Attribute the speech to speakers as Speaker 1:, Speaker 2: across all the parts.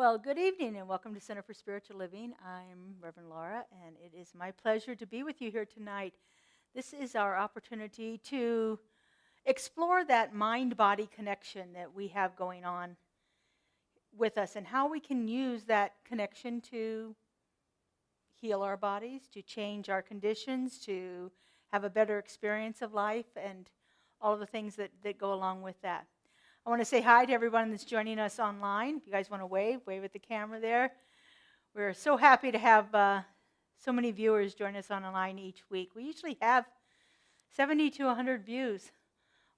Speaker 1: Well, good evening and welcome to Center for Spiritual Living. I'm Reverend Laura, and it is my pleasure to be with you here tonight. This is our opportunity to explore that mind-body connection that we have going on with us and how we can use that connection to heal our bodies, to change our conditions, to have a better experience of life, and all of the things that go along with that. I want to say hi to everyone that's joining us online. If you guys want to wave at the camera there. We're so happy to have so many viewers join us online each week. We usually have 70 to 100 views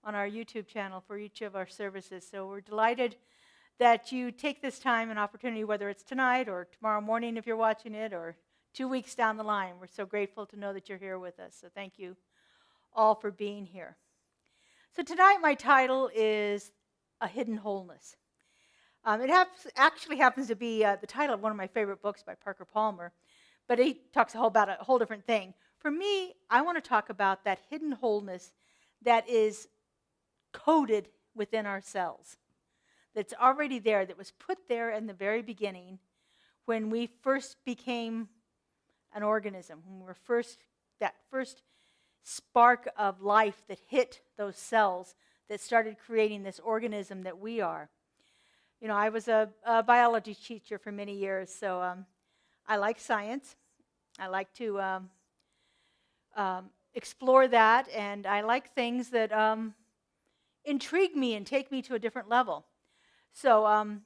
Speaker 1: on our YouTube channel for each of our services. So we're delighted that you take this time and opportunity, whether it's tonight or tomorrow morning if you're watching it, or 2 weeks down the line. We're so grateful to know that you're here with us. So thank you all for being here. So tonight my title is A Hidden Wholeness. It actually happens to be the title of one of my favorite books by Parker Palmer, but he talks about a whole different thing. For me, I want to talk about that hidden wholeness that is coded within our cells, that's already there, that was put there in the very beginning when we first became an organism, when we were that first spark of life that hit those cells that started creating this organism that we are. You know, I was a biology teacher for many years, so I like science. I like to explore that, and I like things that intrigue me and take me to a different level. So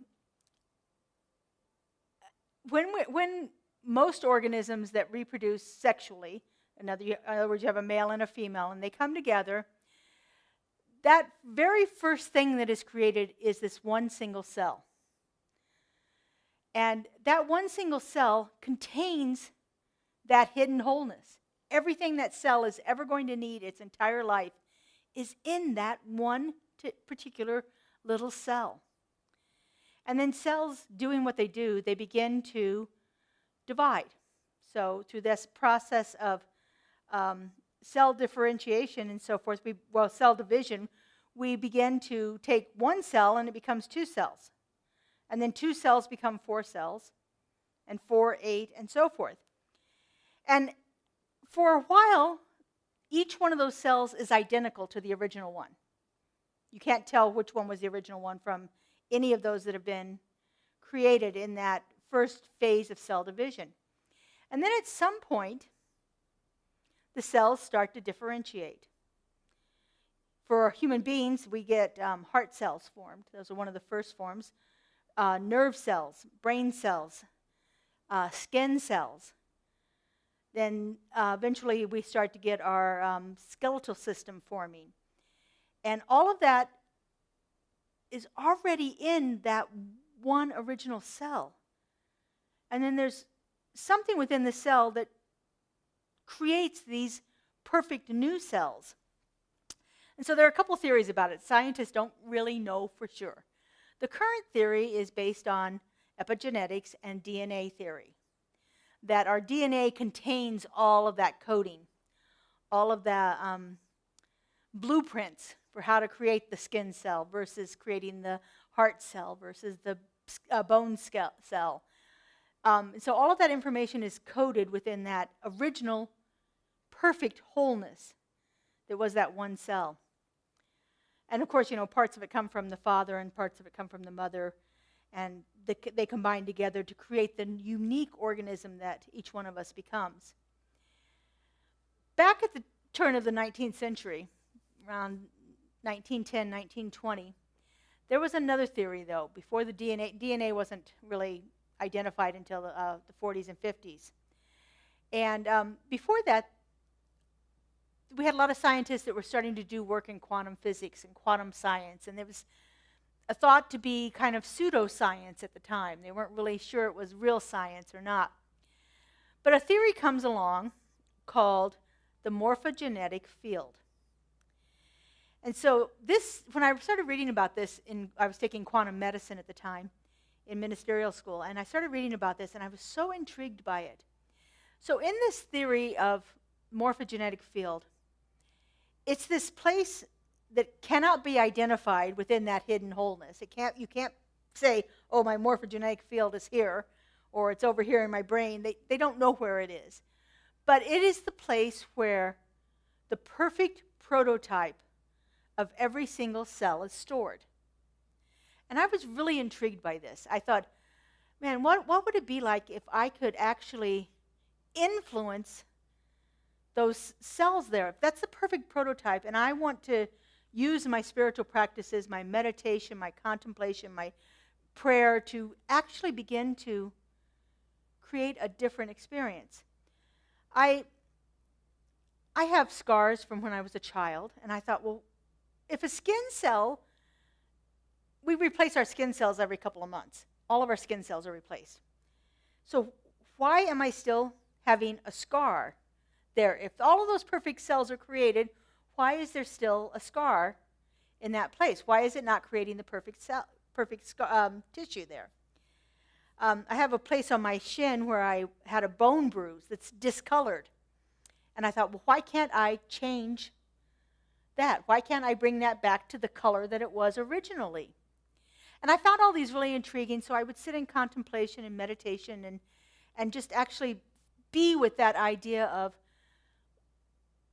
Speaker 1: when most organisms that reproduce sexually, in other words, you have a male and a female, and they come together, that very first thing that is created is this one single cell. And that one single cell contains that hidden wholeness. Everything that cell is ever going to need its entire life is in that one particular little cell. And then cells doing what they do, they begin to divide. So through this process of cell differentiation and so forth, cell division, we begin to take one cell and it becomes two cells. And then two cells become four cells, and 4, 8, and so forth. And for a while, each one of those cells is identical to the original one. You can't tell which one was the original one from any of those that have been created in that first phase of cell division. And then at some point, the cells start to differentiate. For human beings, we get heart cells formed. Those are one of the first forms. Nerve cells, brain cells, skin cells. Then eventually we start to get our skeletal system forming. And all of that is already in that one original cell. And then there's something within the cell that creates these perfect new cells. And so there are a couple theories about it. Scientists don't really know for sure. The current theory is based on epigenetics and DNA theory, that our DNA contains all of that coding, all of the blueprints for how to create the skin cell versus creating the heart cell versus the bone cell. So all of that information is coded within that original perfect wholeness that was that one cell. And of course, you know, parts of it come from the father and parts of it come from the mother, and they combine together to create the unique organism that each one of us becomes. Back at the turn of the 19th century, around 1910, 1920, there was another theory, though. Before the DNA wasn't really identified until the 40s and 50s. And before that, we had a lot of scientists that were starting to do work in quantum physics and quantum science, and it was thought to be kind of pseudoscience at the time. They weren't really sure it was real science or not. But a theory comes along called the morphogenetic field. And so this, when I started reading about this, I was taking quantum medicine at the time in ministerial school, and I started reading about this, and I was so intrigued by it. So in this theory of morphogenetic field, it's this place that cannot be identified within that hidden wholeness. You can't say, oh, my morphogenetic field is here, or it's over here in my brain. They don't know where it is. But it is the place where the perfect prototype of every single cell is stored. And I was really intrigued by this. I thought, man, what would it be like if I could actually influence those cells there? If that's the perfect prototype, and I want to use my spiritual practices, my meditation, my contemplation, my prayer to actually begin to create a different experience. I have scars from when I was a child, and I thought, well, if a skin cell, we replace our skin cells every couple of months. All of our skin cells are replaced. So why am I still having a scar there? If all of those perfect cells are created, why is there still a scar in that place? Why is it not creating the perfect tissue there? I have a place on my shin where I had a bone bruise that's discolored. And I thought, well, why can't I change that? Why can't I bring that back to the color that it was originally? And I found all these really intriguing, so I would sit in contemplation and meditation and just actually be with that idea of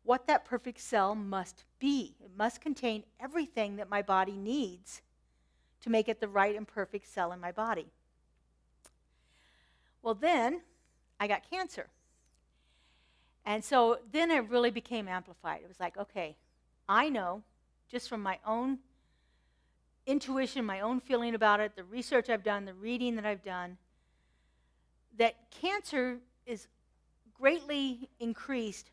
Speaker 1: what that perfect cell must be. It must contain everything that my body needs to make it the right and perfect cell in my body. Well, then I got cancer. And so then it really became amplified. It was like, okay, I know just from my own intuition, my own feeling about it, the research I've done, the reading that I've done, that cancer is greatly increased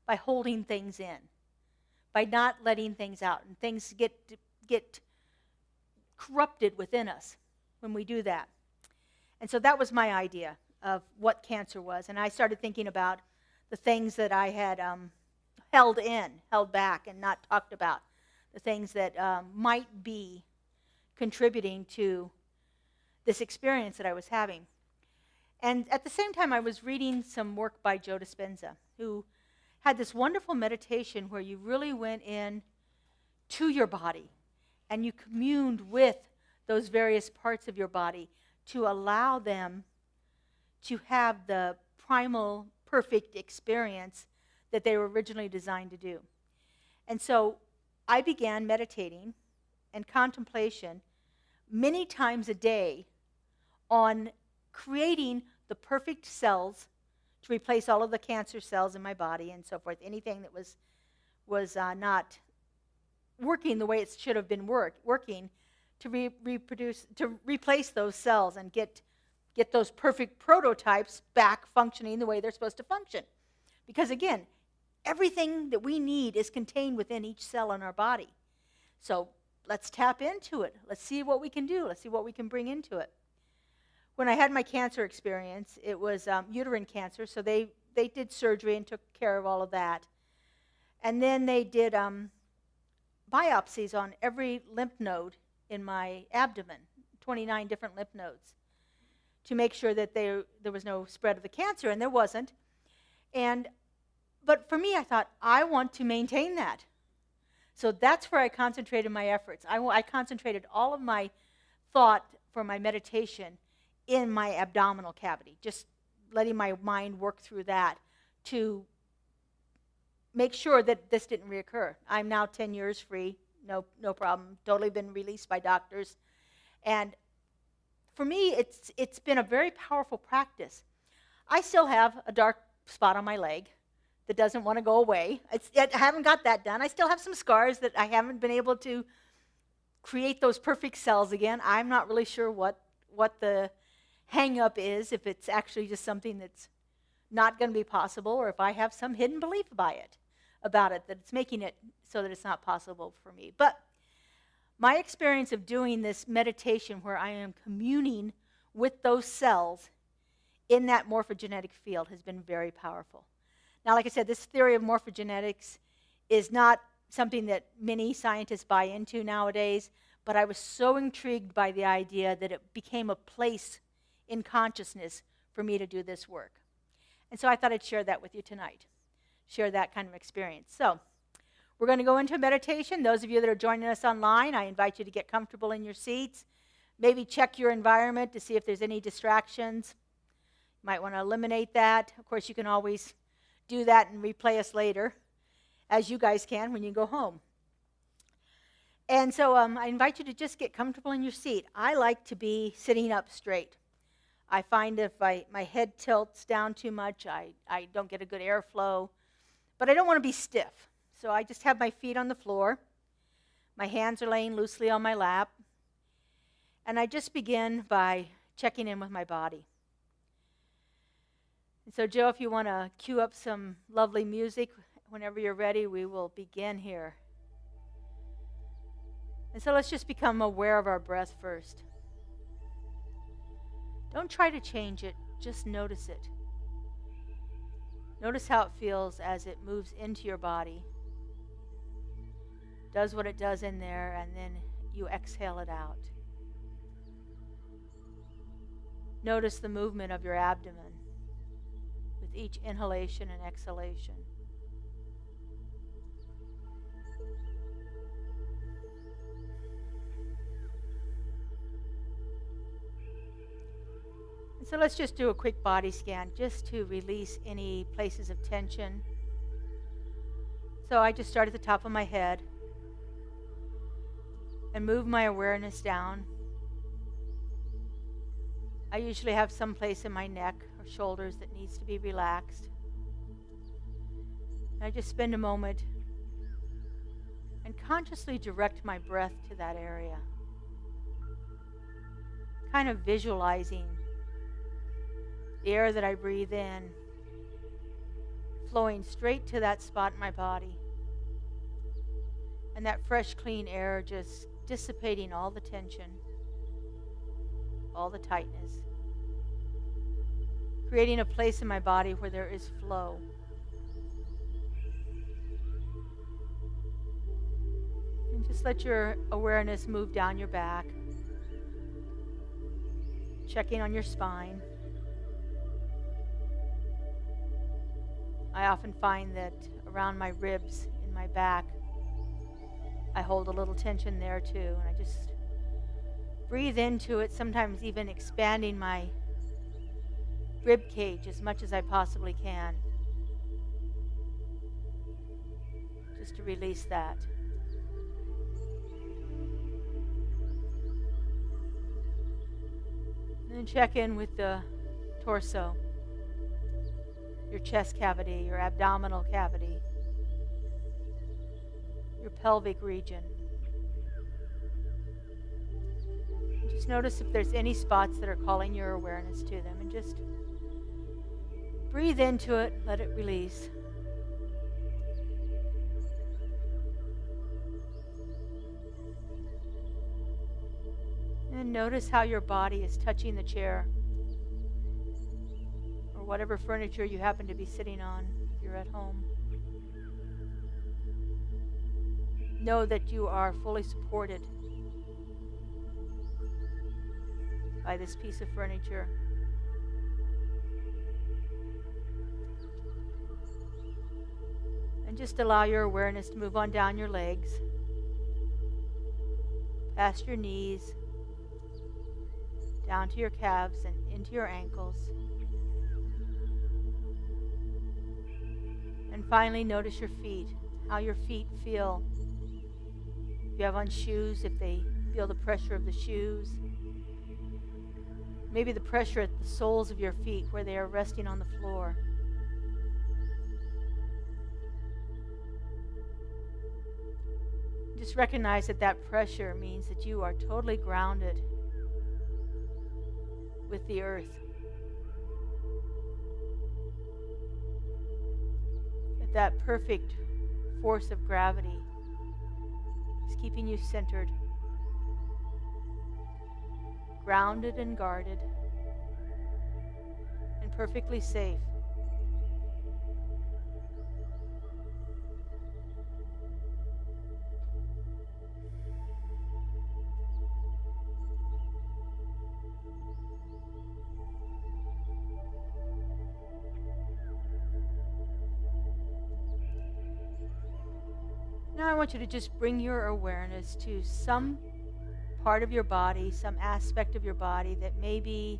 Speaker 1: by holding things in, by not letting things out, and things get corrupted within us when we do that. And so that was my idea of what cancer was, and I started thinking about the things that I had held back, and not talked about, the things that might be contributing to this experience that I was having. And at the same time, I was reading some work by Joe Dispenza, who had this wonderful meditation where you really went in to your body and you communed with those various parts of your body to allow them to have the primal, perfect experience that they were originally designed to do. And so I began meditating and contemplation many times a day on creating the perfect cells to replace all of the cancer cells in my body and so forth, anything that was not working the way it should have been working, to replace those cells and get those perfect prototypes back functioning the way they're supposed to function. Because again, everything that we need is contained within each cell in our body. So let's tap into it. Let's see what we can do. Let's see what we can bring into it. When I had my cancer experience, it was uterine cancer, so they did surgery and took care of all of that. And then they did biopsies on every lymph node in my abdomen, 29 different lymph nodes, to make sure that there was no spread of the cancer, and there wasn't. But for me, I thought, I want to maintain that. So that's where I concentrated my efforts. I concentrated all of my thought for my meditation in my abdominal cavity, just letting my mind work through that to make sure that this didn't reoccur. I'm now 10 years free, no problem, totally been released by doctors. And for me, it's been a very powerful practice. I still have a dark spot on my leg that doesn't want to go away. I haven't got that done. I still have some scars that I haven't been able to create those perfect cells again. I'm not really sure what the hang-up is, if it's actually just something that's not going to be possible, or if I have some hidden belief about it, that it's making it so that it's not possible for me. But my experience of doing this meditation where I am communing with those cells in that morphogenetic field has been very powerful. Now, like I said, this theory of morphogenetics is not something that many scientists buy into nowadays, but I was so intrigued by the idea that it became a place in consciousness for me to do this work. And so I thought I'd share that with you tonight, share that kind of experience. So we're going to go into meditation. Those of you that are joining us online, I invite you to get comfortable in your seats. Maybe check your environment to see if there's any distractions. You might want to eliminate that. Of course, you can always do that and replay us later, as you guys can when you go home. And so I invite you to just get comfortable in your seat. I like to be sitting up straight. I find if my head tilts down too much, I don't get a good airflow. But I don't want to be stiff. So I just have my feet on the floor. My hands are laying loosely on my lap. And I just begin by checking in with my body. And so, Joe, if you want to cue up some lovely music, whenever you're ready, we will begin here. And so let's just become aware of our breath first. Don't try to change it, just notice it. Notice how it feels as it moves into your body, does what it does in there, and then you exhale it out. Notice the movement of your abdomen with each inhalation and exhalation. And so let's just do a quick body scan just to release any places of tension. So I just start at the top of my head and move my awareness down. I usually have some place in my neck or shoulders that needs to be relaxed. And I just spend a moment and consciously direct my breath to that area. Kind of visualizing the air that I breathe in flowing straight to that spot in my body. And that fresh, clean air just dissipating all the tension, all the tightness, creating a place in my body where there is flow. And just let your awareness move down your back, checking on your spine. I often find that around my ribs in my back, I hold a little tension there too, and I just breathe into it, sometimes even expanding my rib cage as much as I possibly can, just to release that. And then check in with the torso, your chest cavity, your abdominal cavity, your pelvic region. And just notice if there's any spots that are calling your awareness to them, and just breathe into it, let it release. And notice how your body is touching the chair or whatever furniture you happen to be sitting on if you're at home. Know that you are fully supported by this piece of furniture. And just allow your awareness to move on down your legs, past your knees, down to your calves and into your ankles. And finally, notice your feet, how your feet feel. If you have on shoes, if they feel the pressure of the shoes. Maybe the pressure at the soles of your feet where they are resting on the floor. Just recognize that that pressure means that you are totally grounded with the earth. That perfect force of gravity is keeping you centered, grounded and guarded, and perfectly safe. Now I want you to just bring your awareness to some part of your body, some aspect of your body that may be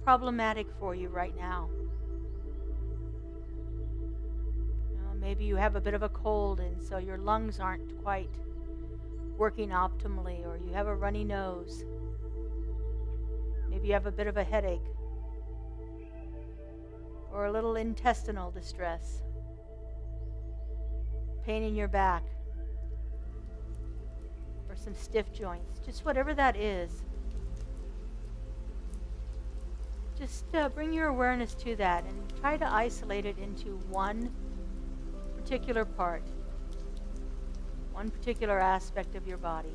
Speaker 1: problematic for you right now. Maybe you have a bit of a cold and so your lungs aren't quite working optimally, or you have a runny nose. Maybe you have a bit of a headache or a little intestinal distress, pain in your back, or some stiff joints. Just whatever that is, just bring your awareness to that and try to isolate it into one particular part, one particular aspect of your body.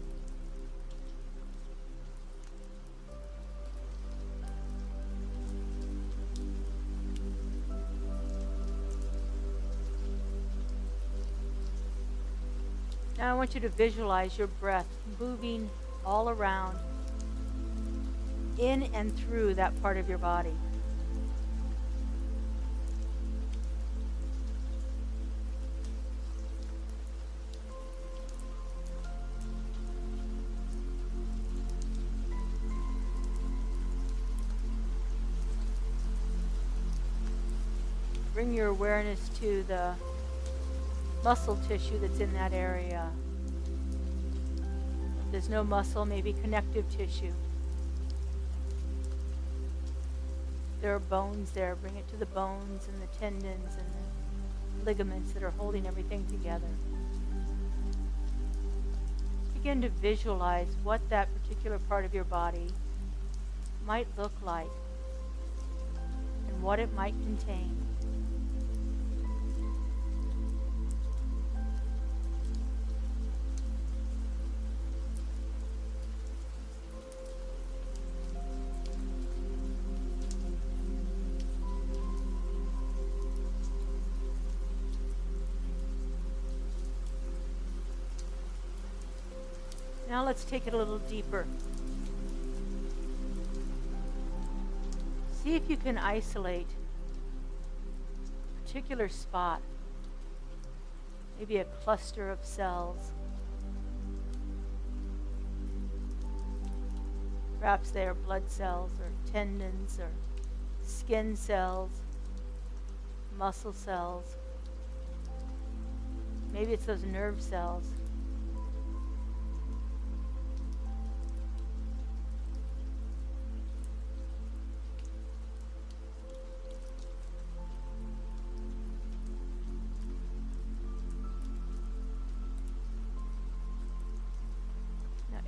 Speaker 1: Now I want you to visualize your breath moving all around, in and through that part of your body. Bring your awareness to the muscle tissue that's in that area. If there's no muscle, maybe connective tissue. There are bones there. Bring it to the bones and the tendons and the ligaments that are holding everything together. Begin to visualize what that particular part of your body might look like and what it might contain. Now let's take it a little deeper. See if you can isolate a particular spot, maybe a cluster of cells. Perhaps they are blood cells or tendons or skin cells, muscle cells. Maybe it's those nerve cells.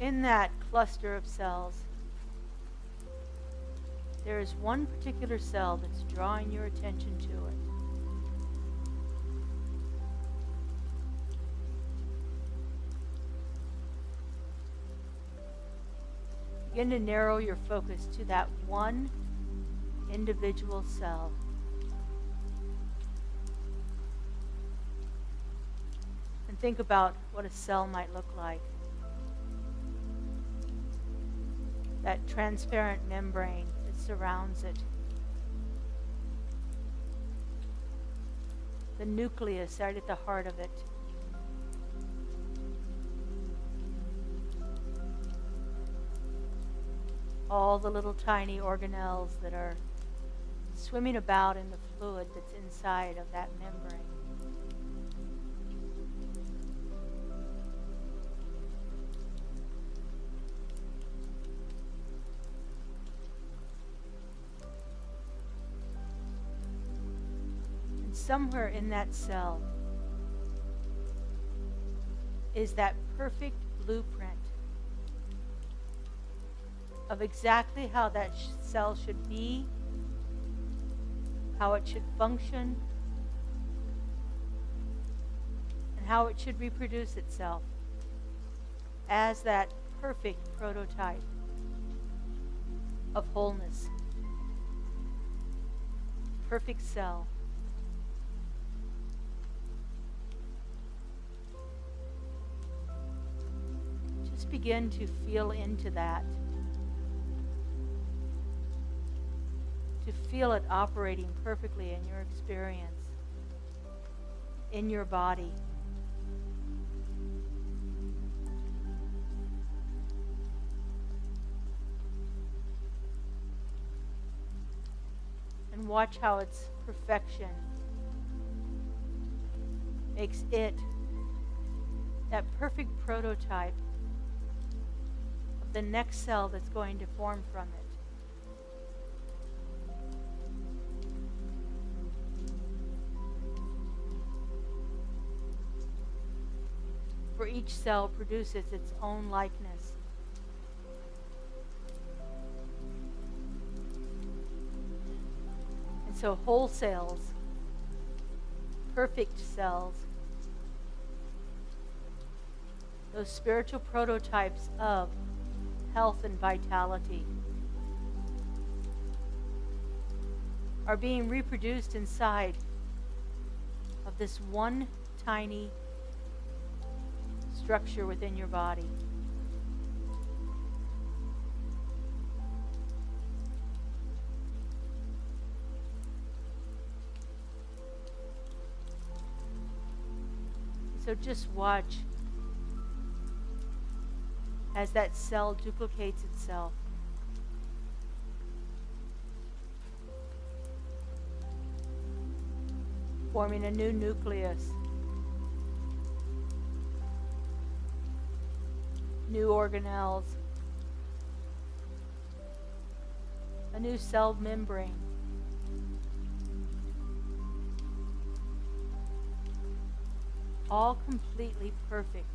Speaker 1: In that cluster of cells, there is one particular cell that's drawing your attention to it. Begin to narrow your focus to that one individual cell. And think about what a cell might look like. That transparent membrane that surrounds it. The nucleus right at the heart of it. All the little tiny organelles that are swimming about in the fluid that's inside of that membrane. Somewhere in that cell is that perfect blueprint of exactly how that cell should be, how it should function, and how it should reproduce itself as that perfect prototype of wholeness. Perfect cell. Begin to feel into that, to feel it operating perfectly in your experience, in your body. And watch how its perfection makes it that perfect prototype of the next cell that's going to form from it. For each cell produces its own likeness. And so whole cells, perfect cells, those spiritual prototypes of health and vitality, are being reproduced inside of this one tiny structure within your body. So just watch as that cell duplicates itself. Forming a new nucleus, new organelles, a new cell membrane. All completely perfect.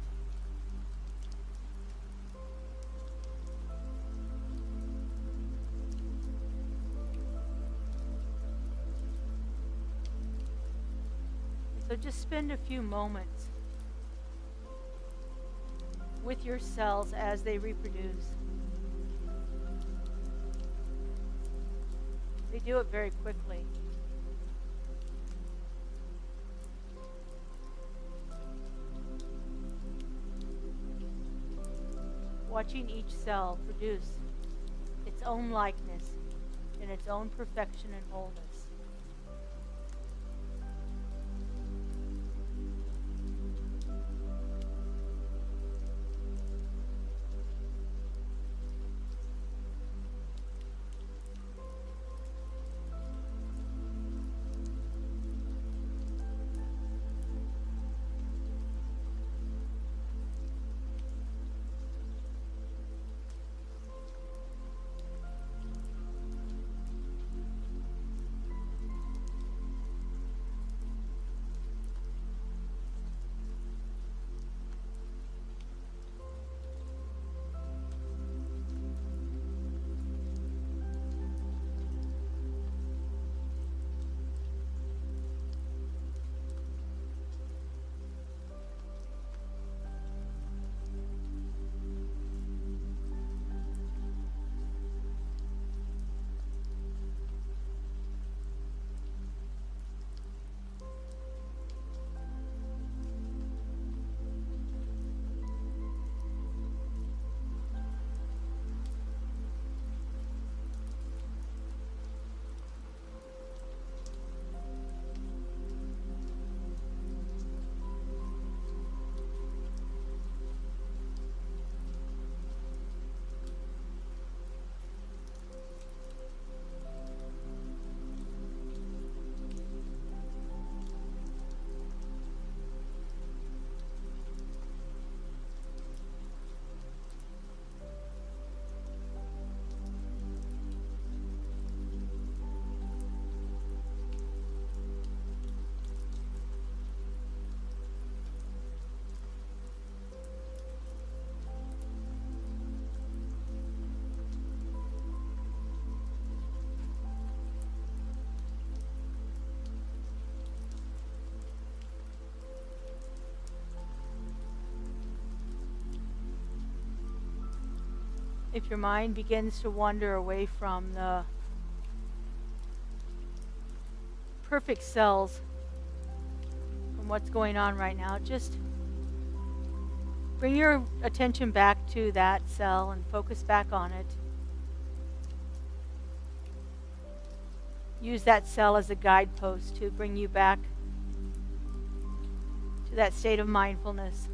Speaker 1: So just spend a few moments with your cells as they reproduce. They do it very quickly. Watching each cell produce its own likeness in its own perfection and wholeness. If your mind begins to wander away from the perfect cells, from what's going on right now, just bring your attention back to that cell and focus back on it. Use that cell as a guidepost to bring you back to that state of mindfulness.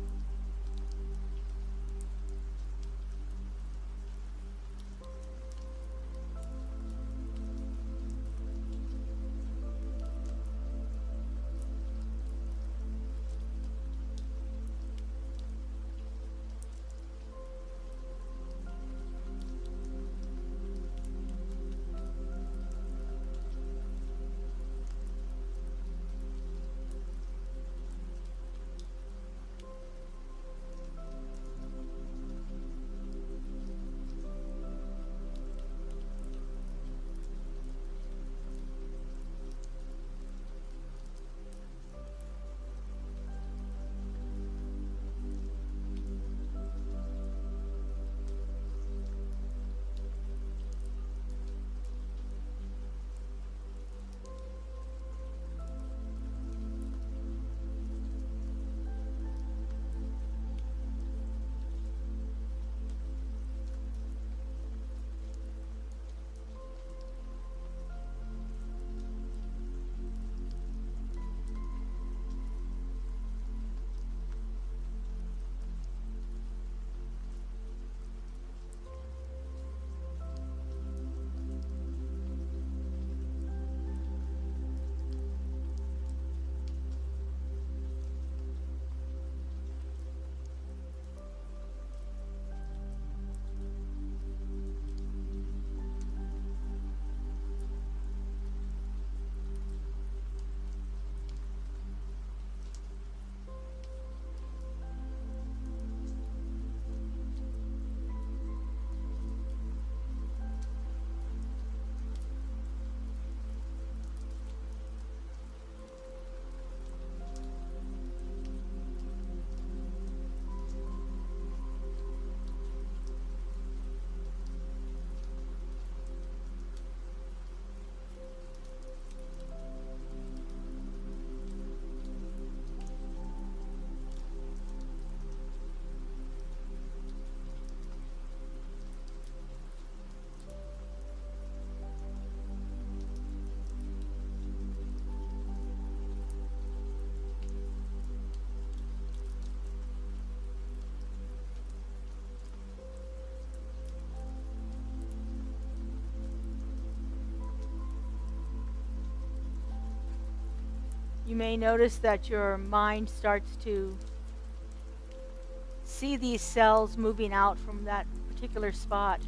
Speaker 1: You may notice that your mind starts to see these cells moving out from that particular spot.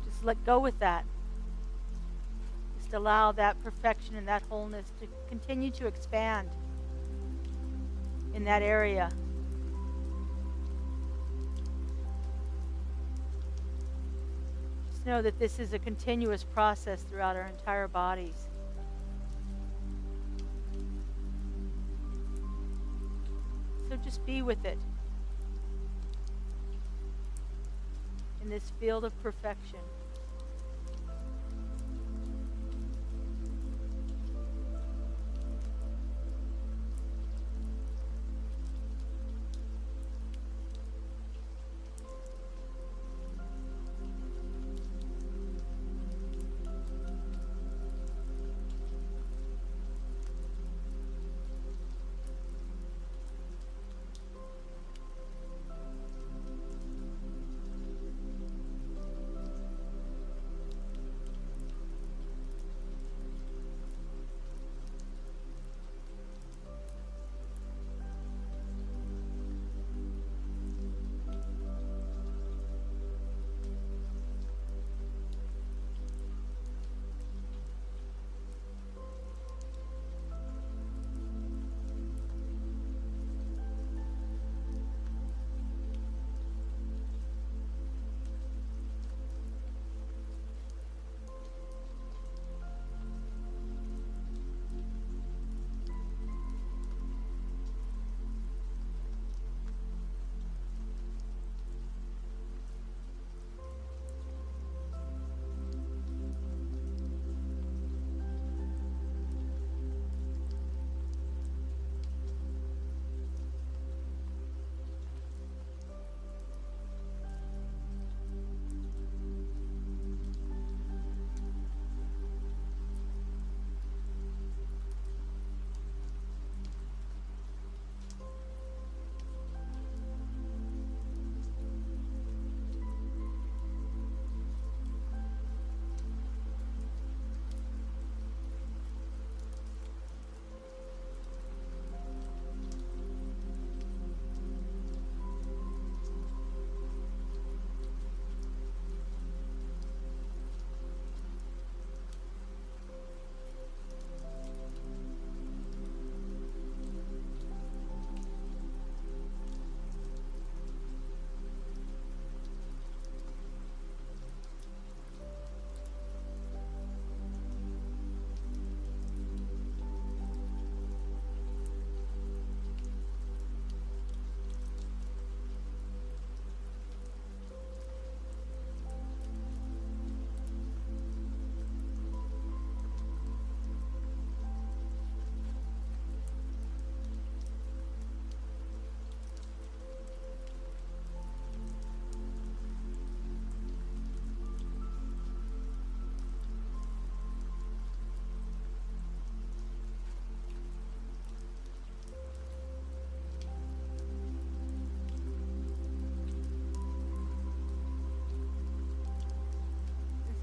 Speaker 1: Just let go with that. Just allow that perfection and that wholeness to continue to expand in that area. Just know that this is a continuous process throughout our entire bodies. So just be with it in this field of perfection.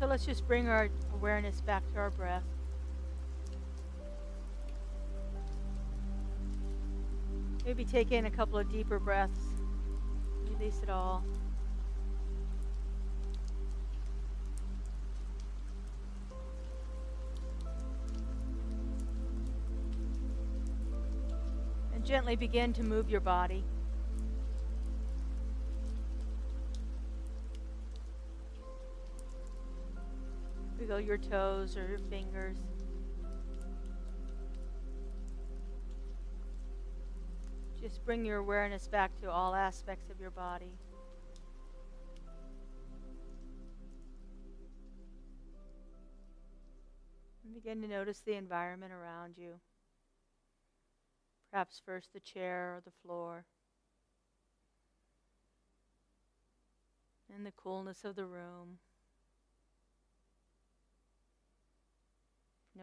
Speaker 1: So let's just bring our awareness back to our breath. Maybe take in a couple of deeper breaths. Release it all. And gently begin to move your body. Wiggle your toes or your fingers. Just bring your awareness back to all aspects of your body. And begin to notice the environment around you. Perhaps first the chair or the floor. And the coolness of the room.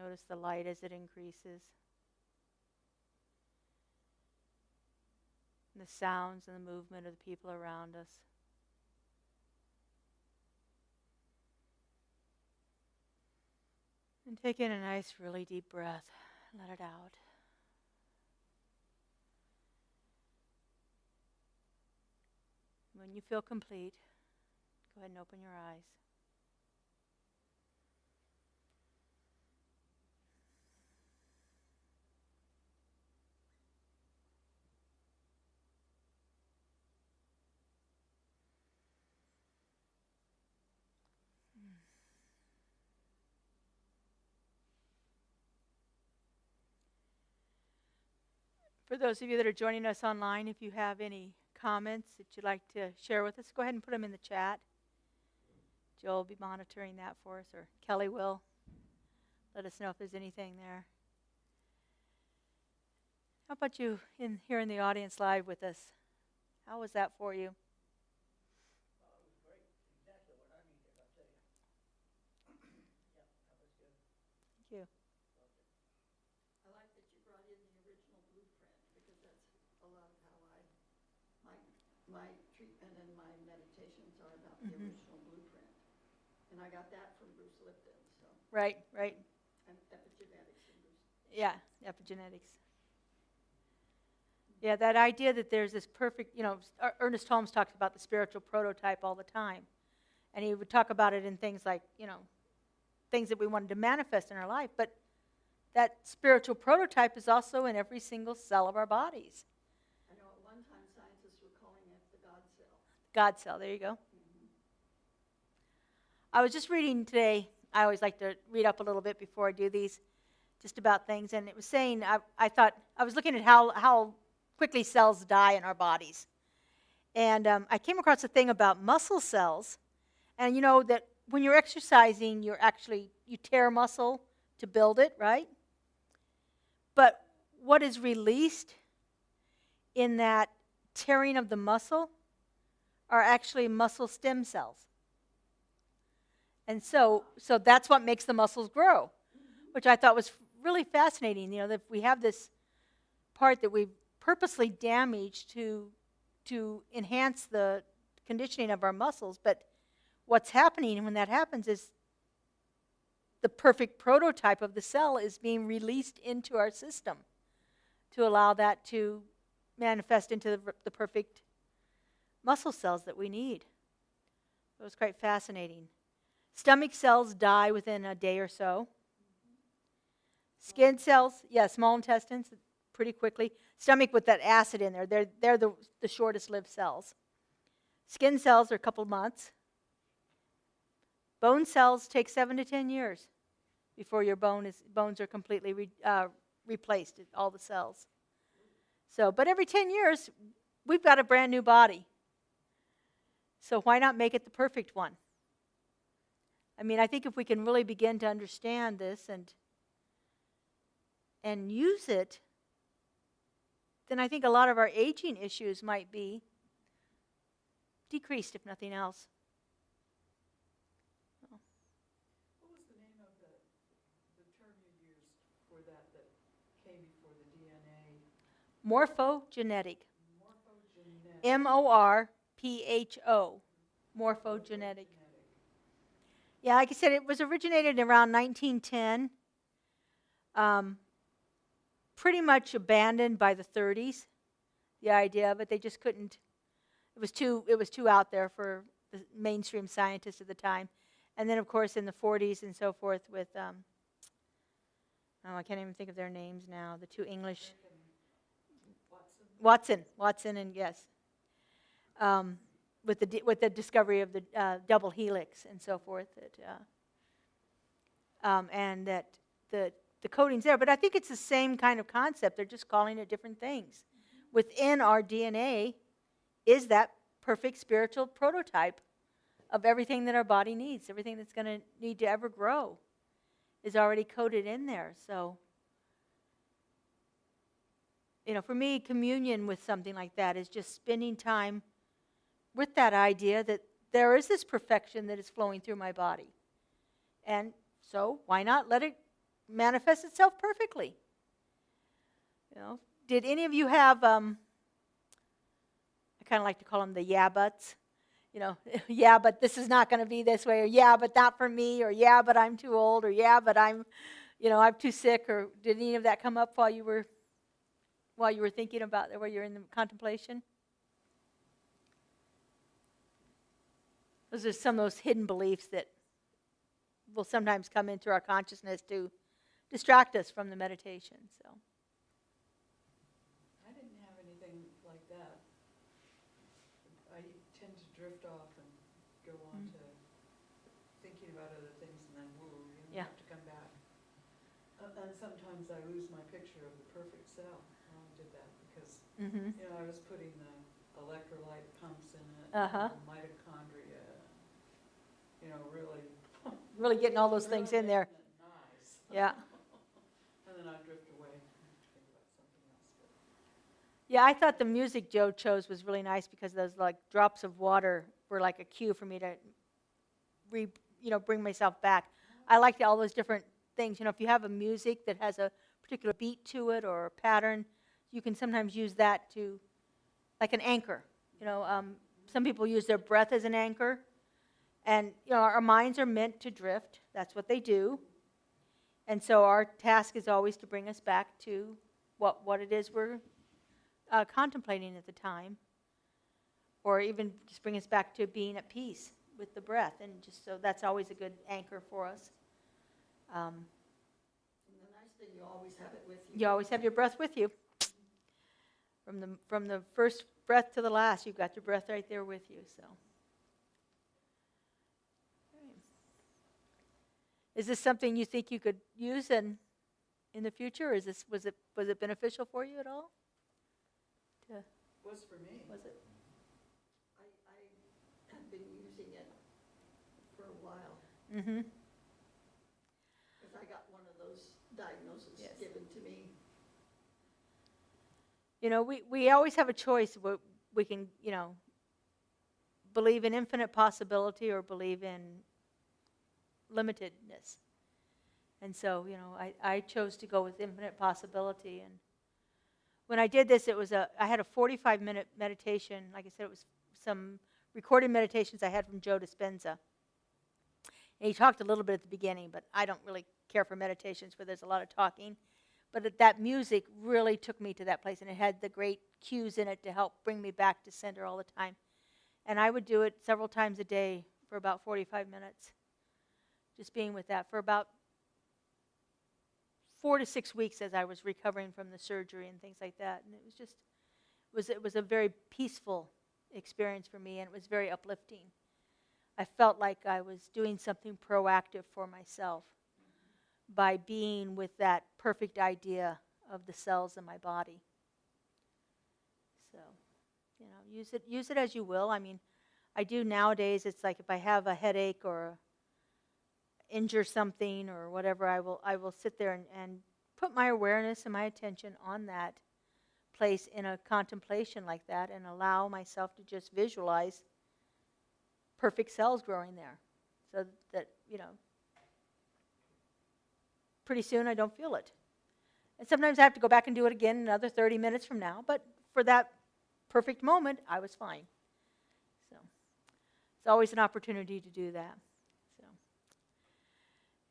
Speaker 1: Notice the light as it increases. And the sounds and the movement of the people around us. And take in a nice, really deep breath. Let it out. When you feel complete, go ahead and open your eyes. For those of you that are joining us online, if you have any comments that you'd like to share with us, go ahead and put them in the chat. Joel will be monitoring that for us, or Kelly will. Let us know if there's anything there. How about you here in the audience live with us? How was that for you?
Speaker 2: It was great. Exactly what I needed, I'll tell you. Yeah, that was good.
Speaker 1: Thank you.
Speaker 3: I like that you brought in the original blueprint, because that's a lot of how my treatment and my meditations are about the original blueprint. And I got that from Bruce Lipton, so.
Speaker 1: Right.
Speaker 3: And epigenetics and Bruce.
Speaker 1: Yeah, epigenetics. Yeah, that idea that there's this perfect, Ernest Holmes talks about the spiritual prototype all the time. And he would talk about it in things like, things that we wanted to manifest in our life. But that spiritual prototype is also in every single cell of our bodies.
Speaker 3: I know at one time scientists were calling it the God cell.
Speaker 1: God cell, there you go. I was just reading today, I always like to read up a little bit before I do these, just about things, and it was saying, I thought, I was looking at how quickly cells die in our bodies. And I came across a thing about muscle cells, and you know that when you're exercising, you tear muscle to build it, right? But what is released in that tearing of the muscle are actually muscle stem cells. And so that's what makes the muscles grow, which I thought was really fascinating. That we have this part that we've purposely damaged to enhance the conditioning of our muscles. But what's happening when that happens is the perfect prototype of the cell is being released into our system to allow that to manifest into the perfect muscle cells that we need. It was quite fascinating. Stomach cells die within a day or so. Skin cells, small intestines, pretty quickly. Stomach with that acid in there, they're the shortest lived cells. Skin cells are a couple months. Bone cells take 7 to 10 years before your bones are completely replaced, all the cells. But every 10 years, we've got a brand new body. So why not make it the perfect one? I think if we can really begin to understand this and use it, then I think a lot of our aging issues might be decreased, if nothing else.
Speaker 4: What was the name of the term you used for that came before the DNA?
Speaker 1: Morphogenetic.
Speaker 4: Morphogenetic.
Speaker 1: M-O-R-P-H-O. Morphogenetic. Yeah, like I said, it was originated around 1910. Pretty much abandoned by the 30s, the idea of it. They just couldn't, it was too out there for the mainstream scientists at the time. And then, of course, in the 40s and so forth with, I can't even think of their names now, the two English. Watson and yes. With the discovery of the double helix and so forth, and that the coding's there. But I think it's the same kind of concept. They're just calling it different things. Within our DNA is that perfect spiritual prototype of everything that our body needs. Everything that's going to need to ever grow is already coded in there. So, for me, communion with something like that is just spending time with that idea that there is this perfection that is flowing through my body. And so why not let it manifest itself perfectly? Did any of you have, I kind of like to call them the yeah buts, yeah, but this is not going to be this way, or yeah, but not for me, or yeah, but I'm too old, or yeah, but I'm too sick, or did any of that come up while you were thinking about it, while you're in the contemplation? Those are some of those hidden beliefs that will sometimes come into our consciousness to distract us from the meditation. So.
Speaker 4: I didn't have anything like that. I tend to drift off and go on to thinking about other things and then
Speaker 1: Yeah.
Speaker 4: have to come back. And sometimes I lose my picture of the perfect cell. I did that because,
Speaker 1: Mm-hmm.
Speaker 4: I was putting the electrolyte pumps in it,
Speaker 1: Uh-huh.
Speaker 4: the mitochondria, really.
Speaker 1: Really getting all those things in there.
Speaker 4: Nice.
Speaker 1: Yeah.
Speaker 4: And then I drift away and think about something else. But
Speaker 1: Yeah, I thought the music Joe chose was really nice because those like drops of water were like a cue for me to bring myself back. I liked all those different things. If you have a music that has a particular beat to it or a pattern, you can sometimes use that to, like an anchor. Some people use their breath as an anchor. And, our minds are meant to drift. That's what they do. And so our task is always to bring us back to what it is we're contemplating at the time. Or even just bring us back to being at peace with the breath. And just so that's always a good anchor for us.
Speaker 3: And the nice thing, you always have it with you.
Speaker 1: You always have your breath with you. From the first breath to the last, you've got your breath right there with you. So. Is this something you think you could use in the future? Or was it beneficial for you at all?
Speaker 4: was for me.
Speaker 1: Was it?
Speaker 3: I have been using it for a while.
Speaker 1: Mm-hmm.
Speaker 3: Because I got one of those diagnoses
Speaker 1: Yes.
Speaker 3: given to me.
Speaker 1: We always have a choice. We can, believe in infinite possibility or believe in limitedness. And so, I chose to go with infinite possibility. And when I did this, I had a 45-minute meditation. Like I said, it was some recorded meditations I had from Joe Dispenza. And he talked a little bit at the beginning, but I don't really care for meditations where there's a lot of talking. But that music really took me to that place, and it had the great cues in it to help bring me back to center all the time. And I would do it several times a day for about 45 minutes, just being with that for about 4 to 6 weeks as I was recovering from the surgery and things like that. And it was a very peaceful experience for me, and it was very uplifting. I felt like I was doing something proactive for myself by being with that perfect idea of the cells in my body. So, use it as you will. I mean, I do nowadays. It's like if I have a headache or injure something or whatever, I will sit there and put my awareness and my attention on that place in a contemplation like that, and allow myself to just visualize perfect cells growing there, so that pretty soon I don't feel it. And sometimes I have to go back and do it again another 30 minutes from now, but for that perfect moment, I was fine. So it's always an opportunity to do that. So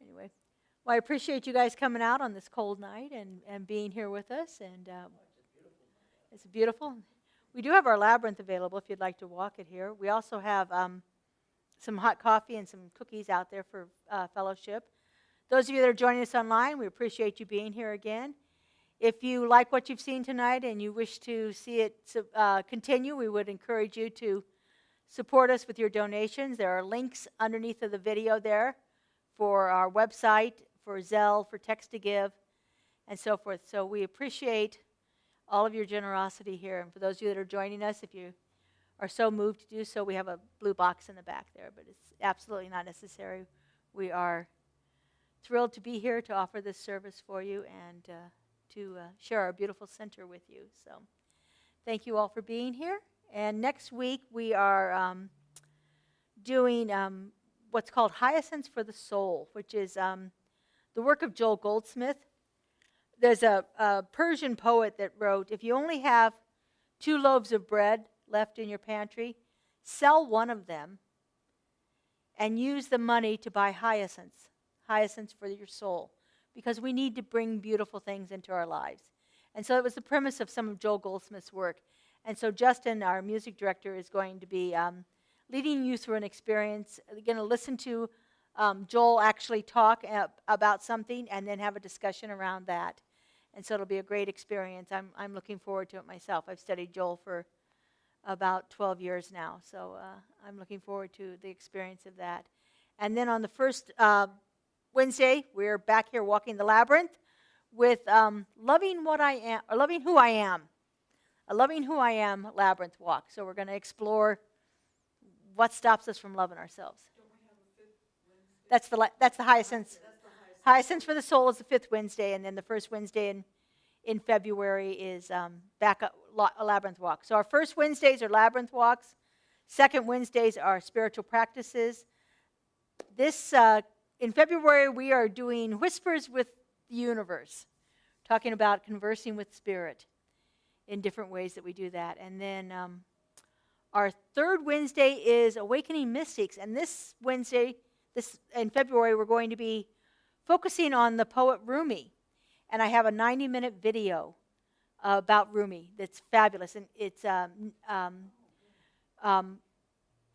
Speaker 1: anyway, well, I appreciate you guys coming out on this cold night and being here with us. And it's beautiful. We do have our labyrinth available if you'd like to walk it here. We also have some hot coffee and some cookies out there for fellowship. Those of you that are joining us online, we appreciate you being here again. If you like what you've seen tonight and you wish to see it continue, we would encourage you to support us with your donations. There are links underneath of the video there for our website, for Zelle, for Text to Give, and so forth. So we appreciate all of your generosity here. And for those of you that are joining us, if you are so moved to do so, we have a blue box in the back there, but it's absolutely not necessary. We are thrilled to be here to offer this service for you and to share our beautiful center with you. So thank you all for being here. And next week we are doing what's called Hyacinths for the Soul, which is the work of Joel Goldsmith. There's a Persian poet that wrote, if you only have 2 loaves of bread left in your pantry, sell one of them, and use the money to buy hyacinths for your soul, because we need to bring beautiful things into our lives. And so it was the premise of some of Joel Goldsmith's work. And so Justin, our music director, is going to be leading you through an experience. You're going to listen to Joel actually talk about something and then have a discussion around that. And so it'll be a great experience. I'm looking forward to it myself. I've studied Joel for about 12 years now, so I'm looking forward to the experience of that. And then on the first Wednesday, we're back here walking the labyrinth with loving who I am, a loving who I am labyrinth walk. So we're going to explore what stops us from loving ourselves.
Speaker 4: Don't we have a fifth Wednesday?
Speaker 1: That's the hyacinths.
Speaker 4: That's the highest.
Speaker 1: Hyacinths for the Soul is the 5th Wednesday, and then the first Wednesday in February is back up a labyrinth walk. So our first Wednesdays are labyrinth walks. Second Wednesdays are spiritual practices. This in February we are doing Whispers with the Universe, talking about conversing with Spirit in different ways that we do that. And then our third Wednesday is Awakening Mystics, and this Wednesday, in February, we're going to be focusing on the poet Rumi. And I have a 90-minute video about Rumi that's fabulous. And it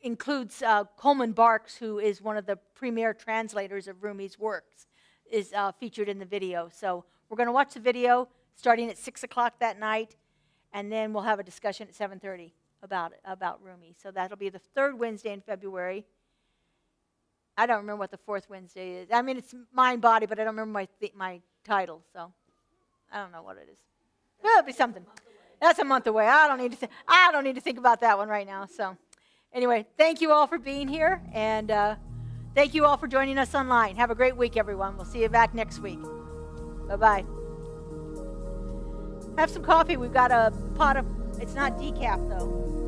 Speaker 1: includes Coleman Barks, who is one of the premier translators of Rumi's works, is featured in the video. So we're going to watch the video starting at 6 o'clock that night, and then we'll have a discussion at 7:30 about Rumi. So that'll be the third Wednesday in February. I don't remember what the fourth Wednesday is. I mean, it's Mind Body, but I don't remember my title, so I don't know what it is. It'll be something. That's a month away. I don't need to think about that one right now. So anyway, thank you all for being here, and thank you all for joining us online. Have a great week, everyone. We'll see you back next week. Bye-bye. Have some coffee. We've got a pot of, it's not decaf, though.